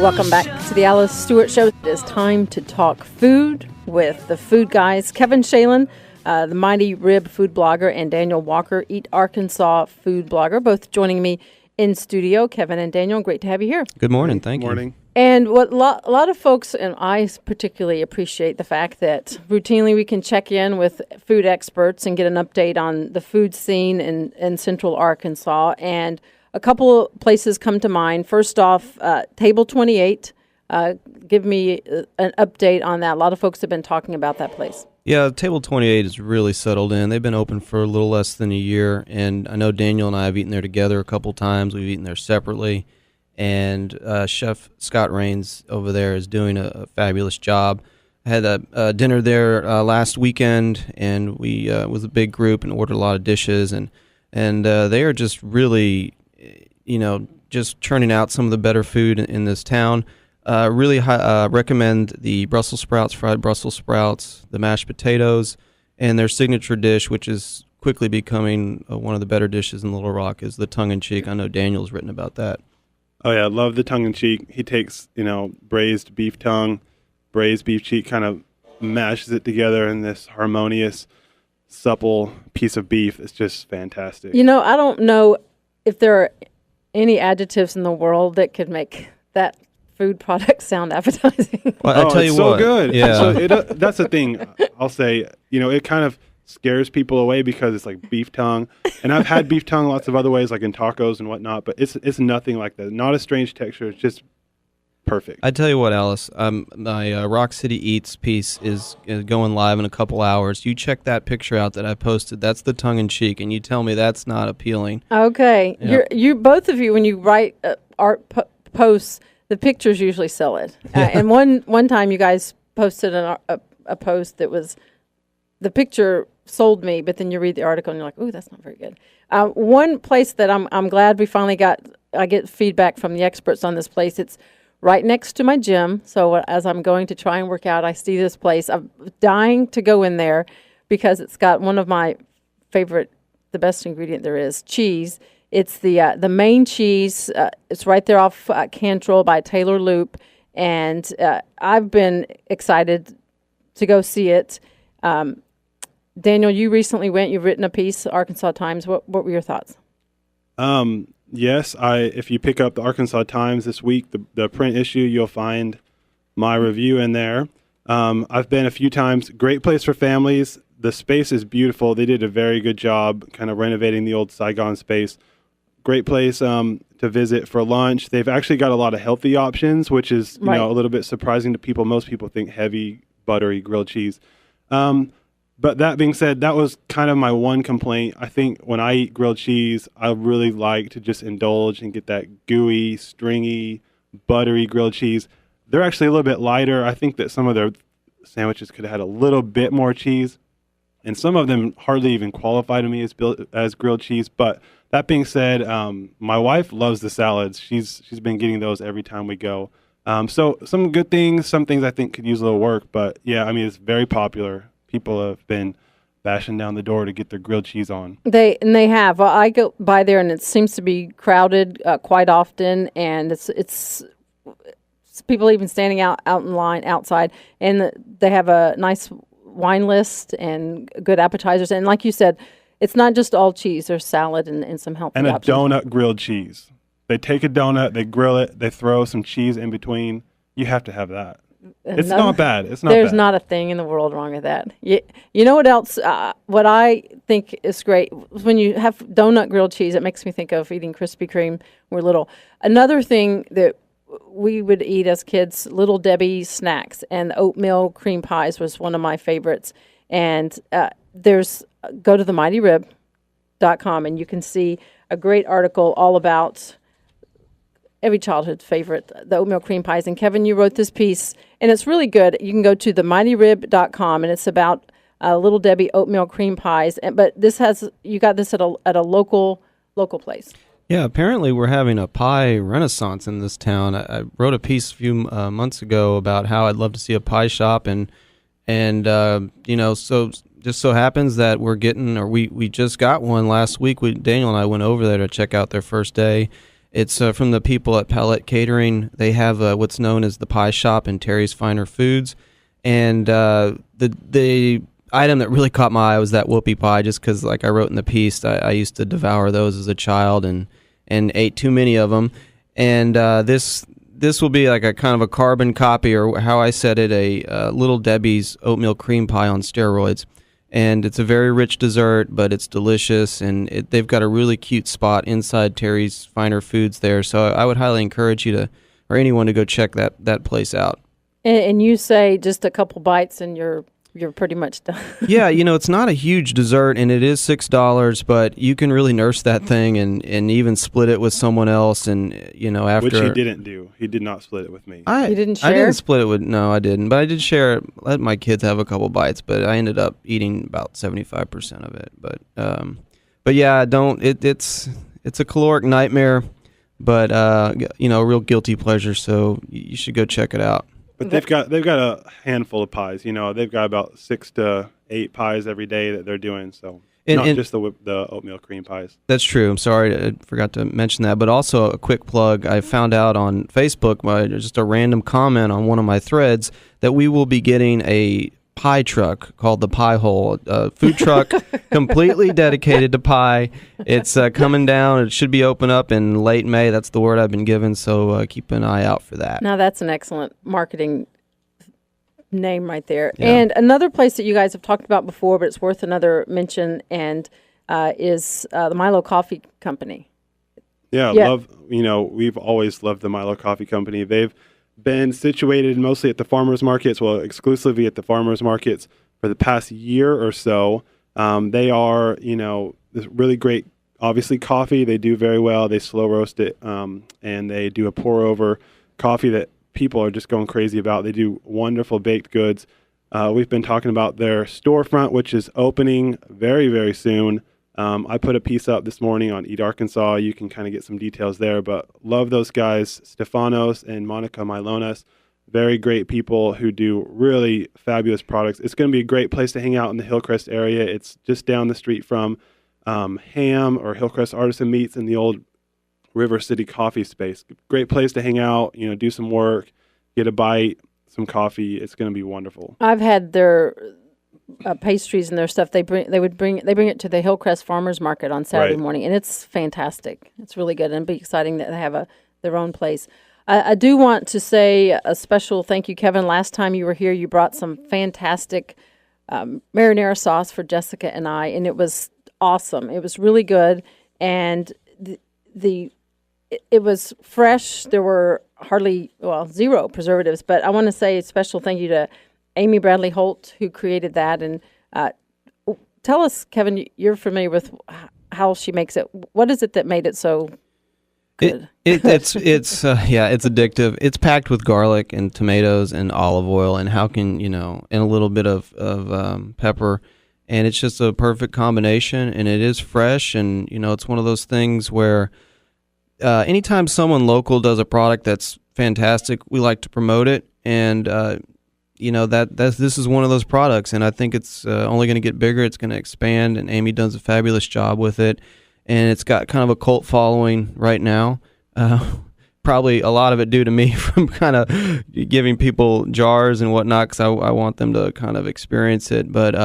Welcome back to the Alice Stewart Show. It is time to talk food with the food guys, Kevin Shalin, the Mighty Rib food blogger, and Daniel Walker, Eat Arkansas food blogger, both joining me in studio. Kevin and Daniel, great to have you here. Good morning. Thank you. Good morning. And what a lot of folks, and I particularly appreciate the fact that routinely we can check in with food experts and get an update on the food scene in Central Arkansas. And a couple of places come to mind. First off, Table 28. Give me an update on that. A lot of folks have been talking about that place. Yeah, Table 28 is really settled in. They've been open for a little less than a year, and I know Daniel and I have eaten there together a couple times. We've eaten there separately, and Chef Scott Rains over there is doing a fabulous job. I had a dinner there last weekend, and we was a big group and ordered a lot of dishes, and they are just really, just churning out some of the better food in this town. Really recommend the Brussels sprouts, fried Brussels sprouts, the mashed potatoes, and their signature dish, which is quickly becoming one of the better dishes in Little Rock, is the tongue-in-cheek. I know Daniel's written about that. Oh, yeah, I love the tongue-in-cheek. He takes, braised beef tongue, braised beef cheek, kind of mashes it together in this harmonious, supple piece of beef. It's just fantastic. I don't know if there are any adjectives in the world that could make that food product sound appetizing. Well, I tell you it's what, so good. Yeah, So that's the thing. I'll say, it kind of scares people away because it's like beef tongue, and I've had beef tongue lots of other ways, like in tacos and whatnot. But it's nothing like that. Not a strange texture. It's just perfect. I tell you what, Alice, my Rock City Eats piece is going live in a couple hours. You check that picture out that I posted. That's the tongue-in-cheek, and you tell me that's not appealing. Okay. Yep. You both of you, when you write art posts, the pictures usually sell it. And one time you guys posted a post that was, the picture sold me, but then you read the article and you're like, ooh, that's not very good. One place that I'm glad we finally I get feedback from the experts on this place. It's right next to my gym. So as I'm going to try and work out, I see this place. I'm dying to go in there because it's got one of my favorite, the best ingredient there is, cheese. It's the main cheese. It's right there off Cantrell by Taylor Loop. And I've been excited to go see it. Daniel, you recently went. You've written a piece, Arkansas Times. What were your thoughts? Yes, if you pick up the Arkansas Times this week, the print issue, you'll find my review in there. I've been a few times. Great place for families. The space is beautiful. They did a very good job kind of renovating the old Saigon space. Great place to visit for lunch. They've actually got a lot of healthy options, which is a little bit surprising to people. Most people think heavy, buttery grilled cheese. But that being said, that was kind of my one complaint. I think when I eat grilled cheese, I really like to just indulge and get that gooey, stringy, buttery grilled cheese. They're actually a little bit lighter. I think that some of their sandwiches could have had a little bit more cheese, and some of them hardly even qualify to me as grilled cheese. But that being said, my wife loves the salads. She's been getting those every time we go. So some good things, some things I think could use a little work. But yeah, it's very popular. People have been bashing down the door to get their grilled cheese on. They have. Well, I go by there, and it seems to be crowded quite often, and it's people even standing out in line outside, and they have a nice wine list and good appetizers. And like you said, it's not just all cheese. There's salad and some healthy options. And a donut grilled cheese. They take a donut, they grill it, they throw some cheese in between. You have to have that. It's not bad. There's not a thing in the world wrong with that. You know what else? What I think is great, when you have donut grilled cheese, it makes me think of eating Krispy Kreme when we were little. Another thing that we would eat as kids, Little Debbie snacks, and oatmeal cream pies was one of my favorites. And go to themightyrib.com and you can see a great article all about every childhood favorite, the oatmeal cream pies. And Kevin, you wrote this piece, and it's really good. You can go to themightyrib.com, and it's about Little Debbie oatmeal cream pies. But you got this at a local place. Yeah, apparently we're having a pie renaissance in this town. I wrote a piece a few months ago about how I'd love to see a pie shop, and so just so happens that we just got one last week. Daniel and I went over there to check out their first day. It's from the people at Palette Catering. They have what's known as the Pie Shop and Terry's Finer Foods. And the item that really caught my eye was that whoopie pie, just because, like I wrote in the piece, I used to devour those as a child and ate too many of them. And this will be like a kind of a carbon copy, or how I said it, a Little Debbie's oatmeal cream pie on steroids. And it's a very rich dessert, but it's delicious, and they've got a really cute spot inside Terry's Finer Foods there. So I would highly encourage you or anyone to go check that place out. And you say just a couple bites and you're pretty much done. Yeah, it's not a huge dessert, and it is $6, but you can really nurse that thing and even split it with someone else. And after, which he didn't do. He did not split it with me. You didn't share? I didn't split it with. No, I didn't. But I did share it. Let my kids have a couple bites, but I ended up eating about 75% of it. But yeah, don't. It's a caloric nightmare, but a real guilty pleasure. So you should go check it out. But they've got a handful of pies. They've got about 6 to 8 pies every day that they're doing. So not just the oatmeal cream pies. That's true. I'm sorry, I forgot to mention that. But also a quick plug. I found out on Facebook by just a random comment on one of my threads that we will be getting a pie truck called the Pie Hole, a food truck completely dedicated to pie. It's coming down. It should be open up in late May. That's the word I've been given, so keep an eye out for that. Now that's an excellent marketing name right there. Yeah. And another place that you guys have talked about before, but it's worth another mention, and is the Milo Coffee Company. Yeah. We've always loved the Milo Coffee Company. They've been situated mostly at the farmers markets, exclusively at the farmers markets for the past year or so. They are, this really great, obviously, coffee. They do very well. They slow roast it, and they do a pour over coffee that people are just going crazy about. They do wonderful baked goods. We've been talking about their storefront, which is opening very, very soon. I put a piece up this morning on Eat Arkansas. You can kind of get some details there, but love those guys, Stefanos and Monica Milonas. Very great people who do really fabulous products. It's going to be a great place to hang out in the Hillcrest area. It's just down the street from Ham or Hillcrest Artisan Meats in the old River City coffee space. Great place to hang out, do some work, get a bite, some coffee. It's going to be wonderful. I've had their pastries and their stuff. They bring it to the Hillcrest Farmers Market on Saturday morning, and it's fantastic. It's really good, and it'll be exciting that they have their own place. I do want to say a special thank you, Kevin. Last time you were here, you brought some fantastic marinara sauce for Jessica and I, and it was awesome. It was really good, and it was fresh. There were zero preservatives, but I want to say a special thank you to Amy Bradley Holt, who created that. And tell us, Kevin, you're familiar with how she makes it. What is it that made it so good? It's addictive. It's packed with garlic and tomatoes and olive oil, and and a little bit of pepper. And it's just a perfect combination, and it is fresh. And, it's one of those things where anytime someone local does a product that's fantastic, we like to promote it. And, this is one of those products, and I think it's only going to get bigger. It's going to expand, and Amy does a fabulous job with it. And it's got kind of a cult following right now. Probably a lot of it due to me from kind of giving people jars and whatnot, because I want them to kind of experience it. But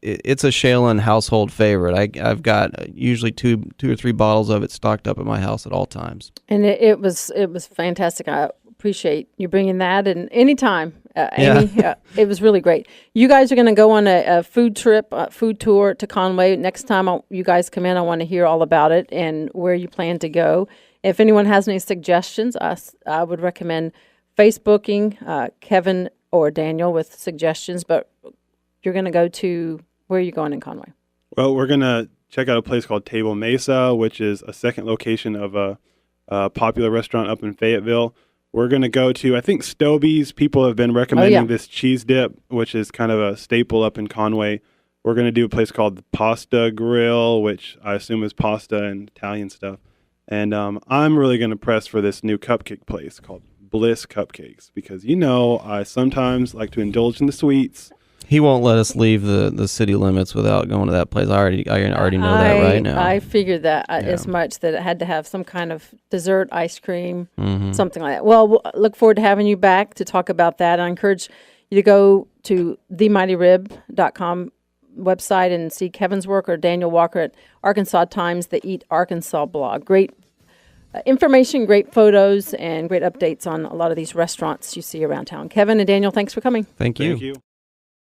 it's a Shalin household favorite. I've got usually two or three bottles of it stocked up at my house at all times. And it was fantastic. I appreciate you bringing that. And anytime, Amy, it was really great. You guys are going to go on a food trip, food tour to Conway. Next time you guys come in, I want to hear all about it and where you plan to go. If anyone has any suggestions, I would recommend Facebooking Kevin or Daniel with suggestions. But you're going to go to, where are you going in Conway? Well, we're going to check out a place called Table Mesa, which is a second location of a popular restaurant up in Fayetteville. We're going to go to, I think, Stobie's. People have been recommending this cheese dip, which is kind of a staple up in Conway. We're going to do a place called the Pasta Grill, which I assume is pasta and Italian stuff. And I'm really going to press for this new cupcake place called Bliss Cupcakes, because, I sometimes like to indulge in the sweets. He won't let us leave the city limits without going to that place. I already know that right now. I figured that as much, that it had to have some kind of dessert, ice cream, something like that. Well, we'll look forward to having you back to talk about that. I encourage you to go to themightyrib.com website and see Kevin's work, or Daniel Walker at Arkansas Times, the Eat Arkansas blog. Great information, great photos, and great updates on a lot of these restaurants you see around town. Kevin and Daniel, thanks for coming. Thank you. Thank you.